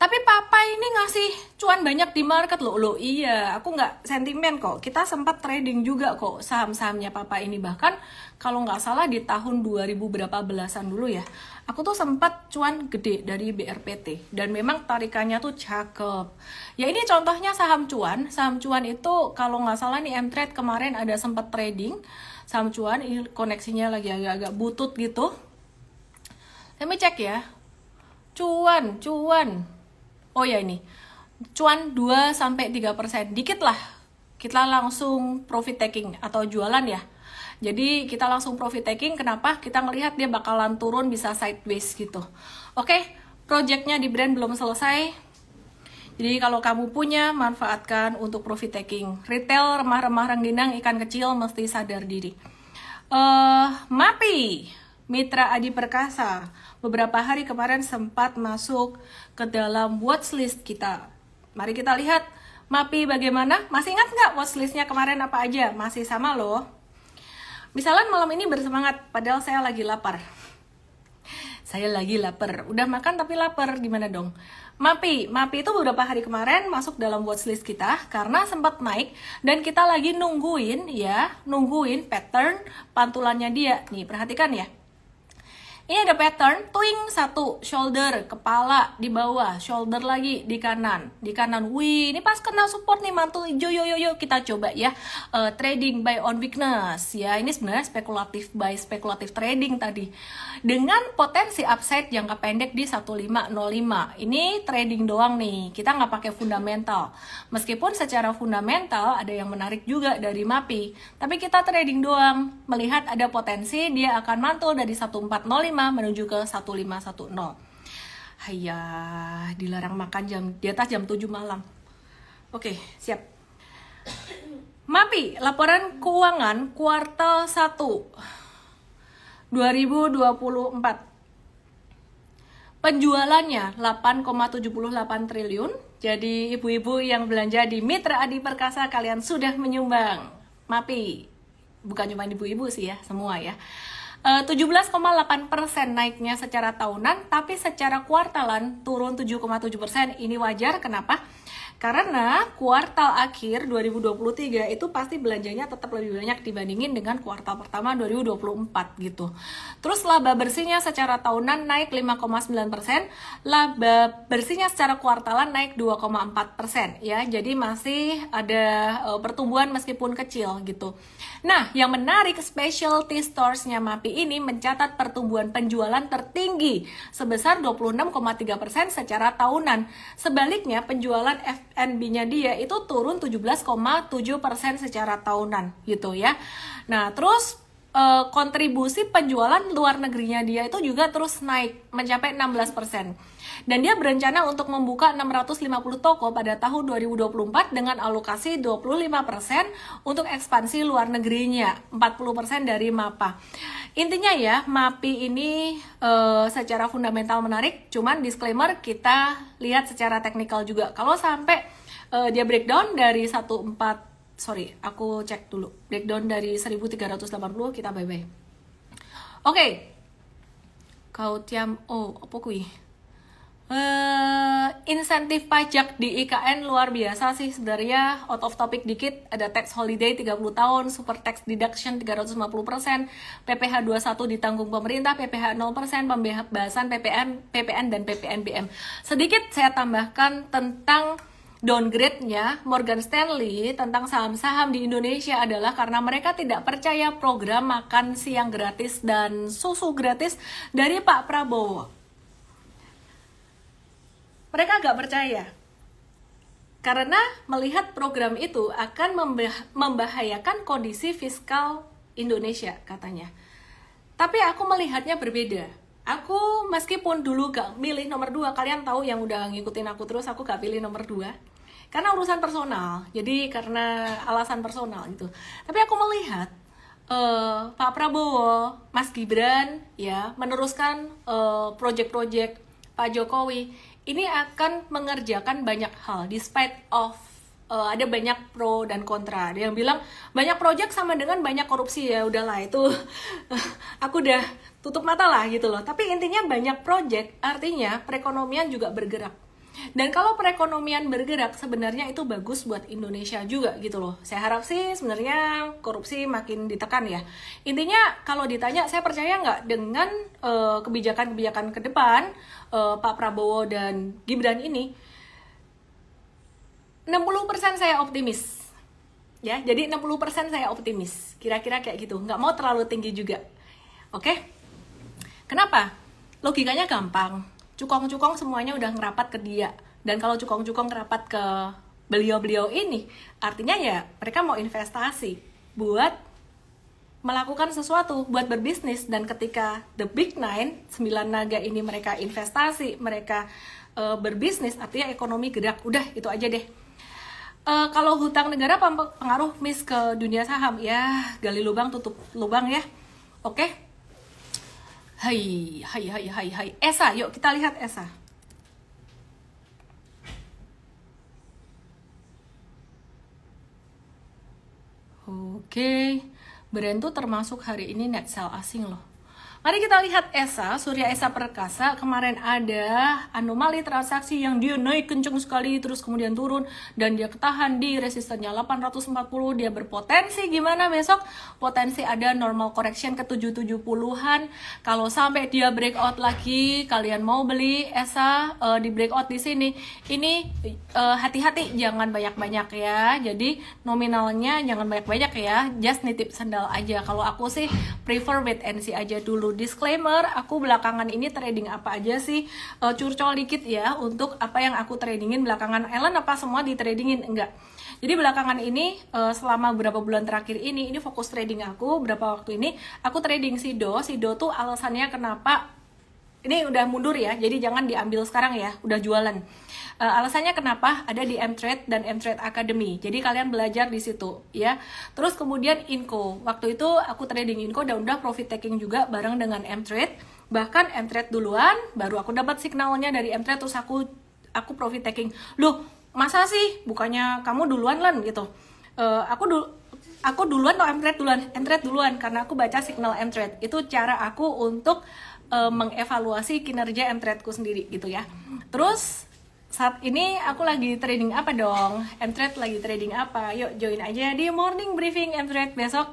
Tapi Papa ini ngasih cuan banyak di market loh. Iya, aku nggak sentimen kok. Kita sempat trading juga kok saham-sahamnya Papa ini. Bahkan kalau nggak salah di tahun 2000 berapa belasan dulu ya, aku tuh sempat cuan gede dari BRPT. Dan memang tarikannya tuh cakep. Ya ini contohnya saham cuan. Saham cuan itu kalau nggak salah nih M-Trade kemarin ada sempat trading saham cuan. Ini koneksinya lagi agak-agak butut gitu. Let me cek ya. Cuan. Oh ya ini, cuan 2-3%, dikit lah, kita langsung profit taking atau jualan ya. Jadi kita langsung profit taking, kenapa? Kita ngelihat dia bakalan turun bisa sideways gitu. Oke, projectnya di brand belum selesai. Jadi kalau kamu punya, manfaatkan untuk profit taking. Retail, remah-remah rengginang, ikan kecil mesti sadar diri. MAPI, Mitra Adi Perkasa, beberapa hari kemarin sempat masuk ke dalam watchlist kita. Mari kita lihat MAPI bagaimana. Masih ingat nggak watchlistnya kemarin apa aja? Masih sama loh. Misalnya malam ini bersemangat, padahal saya lagi lapar. Saya lagi lapar. Udah makan tapi lapar, gimana dong? MAPI itu beberapa hari kemarin masuk dalam watchlist kita karena sempat naik dan kita lagi nungguin pattern pantulannya dia. Nih, perhatikan ya. Ini ada pattern, twing satu, shoulder, kepala di bawah, shoulder lagi di kanan. Wih, ini pas kena support nih, mantul hijau, yo kita coba ya. Trading buy on weakness, ya ini sebenarnya spekulatif buy, spekulatif trading tadi. Dengan potensi upside jangka pendek di 1505. Ini trading doang nih, kita nggak pakai fundamental. Meskipun secara fundamental ada yang menarik juga dari MAPI, tapi kita trading doang, melihat ada potensi dia akan mantul dari 1405 menuju ke 1510. Hayah, dilarang makan di atas jam 7 malam. Oke, siap. MAPI, laporan keuangan kuartal 1. 2024. Penjualannya 8,78 triliun. Jadi ibu-ibu yang belanja di Mitra Adi Perkasa, kalian sudah menyumbang MAPI. Bukan cuma ibu-ibu sih ya, semua ya. 17,8% naiknya secara tahunan, tapi secara kuartalan turun 7,7%. Ini wajar, kenapa? Karena kuartal akhir 2023 itu pasti belanjanya tetap lebih banyak dibandingin dengan kuartal pertama 2024 gitu. Terus laba bersihnya secara tahunan naik 5,9%, laba bersihnya secara kuartalan naik 2,4% ya. Jadi masih ada pertumbuhan meskipun kecil gitu. Nah, yang menarik, specialty stores-nya MAPI ini mencatat pertumbuhan penjualan tertinggi sebesar 26,3% secara tahunan. Sebaliknya, penjualan F&B-nya dia itu turun 17,7% secara tahunan gitu ya. Nah, terus kontribusi penjualan luar negerinya dia itu juga terus naik mencapai 16%. Dan dia berencana untuk membuka 650 toko pada tahun 2024 dengan alokasi 25% untuk ekspansi luar negerinya, 40% dari MAPA. Intinya ya, MAPI ini secara fundamental menarik, cuman disclaimer kita lihat secara teknikal juga. Kalau sampai dia breakdown dari 14, sorry, aku cek dulu. Breakdown dari 1380, kita bye-bye. Oke. Kau tiam, apa kui? Insentif pajak di IKN luar biasa sih sebenarnya. Out of topic dikit, ada tax holiday 30 tahun, super tax deduction 350%, PPh 21 ditanggung pemerintah, PPh 0%, pembebasan PPN dan PPNBM. Sedikit saya tambahkan tentang downgrade-nya Morgan Stanley tentang saham-saham di Indonesia adalah karena mereka tidak percaya program makan siang gratis dan susu gratis dari Pak Prabowo. Mereka nggak percaya karena melihat program itu akan membahayakan kondisi fiskal Indonesia katanya. Tapi aku melihatnya berbeda. Aku meskipun dulu gak milih nomor 2, kalian tahu yang udah ngikutin aku terus, aku gak pilih nomor 2 karena urusan personal, jadi karena alasan personal gitu. Tapi aku melihat Pak Prabowo, Mas Gibran ya meneruskan project-project Pak Jokowi ini akan mengerjakan banyak hal despite of ada banyak pro dan kontra. Ada yang bilang banyak project sama dengan banyak korupsi, ya udahlah itu aku udah tutup mata lah gitu loh. Tapi intinya banyak project artinya perekonomian juga bergerak. Dan kalau perekonomian bergerak sebenarnya itu bagus buat Indonesia juga gitu loh. Saya harap sih sebenarnya korupsi makin ditekan ya. Intinya kalau ditanya saya percaya nggak dengan kebijakan-kebijakan ke depan Pak Prabowo dan Gibran ini, 60% saya optimis. Ya, jadi 60% saya optimis. Kira-kira kayak gitu. Nggak mau terlalu tinggi juga. Oke? Kenapa? Logikanya gampang. Cukong-cukong semuanya udah ngerapat ke dia. Dan kalau cukong-cukong ngerapat ke beliau-beliau ini, artinya ya mereka mau investasi buat melakukan sesuatu, buat berbisnis. Dan ketika the big nine, 9 naga ini mereka investasi, mereka berbisnis, artinya ekonomi gerak. Udah, itu aja deh. Kalau hutang negara pengaruh miss ke dunia saham, ya gali lubang tutup lubang ya. Oke? Hai. ESA, yuk kita lihat ESA. Oke, Brand tuh termasuk hari ini net sell asing loh. Mari kita lihat ESA, Surya Esa Perkasa. Kemarin ada anomali transaksi yang dia naik kenceng sekali, terus kemudian turun, dan dia ketahan di resistennya 840. Dia berpotensi gimana besok? Potensi ada normal correction ke 770-an. Kalau sampai dia breakout lagi, kalian mau beli ESA di breakout di sini. Ini hati-hati, jangan banyak-banyak ya. Jadi nominalnya jangan banyak-banyak ya, just nitip sendal aja. Kalau aku sih prefer wait and see aja dulu. Disclaimer, aku belakangan ini trading apa aja sih, curcol dikit ya untuk apa yang aku tradingin belakangan. Ellen, apa semua di tradingin? Enggak. Jadi belakangan ini selama beberapa bulan terakhir ini fokus trading aku. Berapa waktu ini aku trading Sido tuh alasannya kenapa ini udah mundur ya, jadi jangan diambil sekarang ya, udah jualan. Alasannya kenapa ada di Mtrade dan Mtrade Academy. Jadi kalian belajar di situ ya. Terus kemudian Inco. Waktu itu aku trading Inco dan udah profit taking juga bareng dengan Mtrade. Bahkan Mtrade duluan, baru aku dapat signalnya dari Mtrade terus aku profit taking. Loh, masa sih? Bukannya kamu duluan lan gitu. Aku duluan atau Mtrade duluan karena aku baca signal Mtrade. Itu cara aku untuk mengevaluasi kinerja Mtrade-ku sendiri gitu ya. Terus saat ini aku lagi trading apa dong? Mtrade lagi trading apa? Yuk join aja di morning briefing Mtrade besok.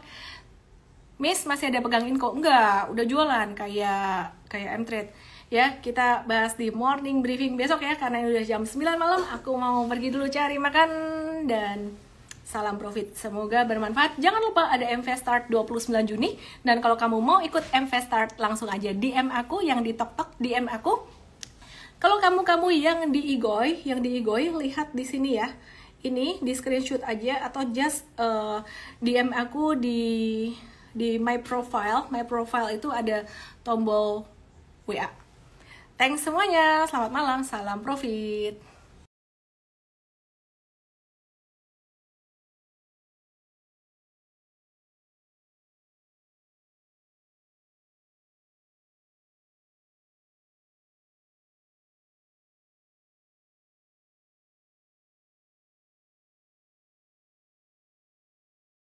Miss masih ada pegang Inco? Enggak, udah jualan kayak Mtrade. Ya, kita bahas di morning briefing besok ya, karena udah jam 9 malam. Aku mau pergi dulu cari makan dan salam profit. Semoga bermanfaat. Jangan lupa ada MVestart 29 Juni. Dan kalau kamu mau ikut MVestart, langsung aja DM aku yang di TokTok, DM aku. Kalau kamu yang di Igoy, lihat di sini ya. Ini di screenshot aja atau just DM aku di my profile. My profile itu ada tombol WA. Thanks semuanya. Selamat malam. Salam profit.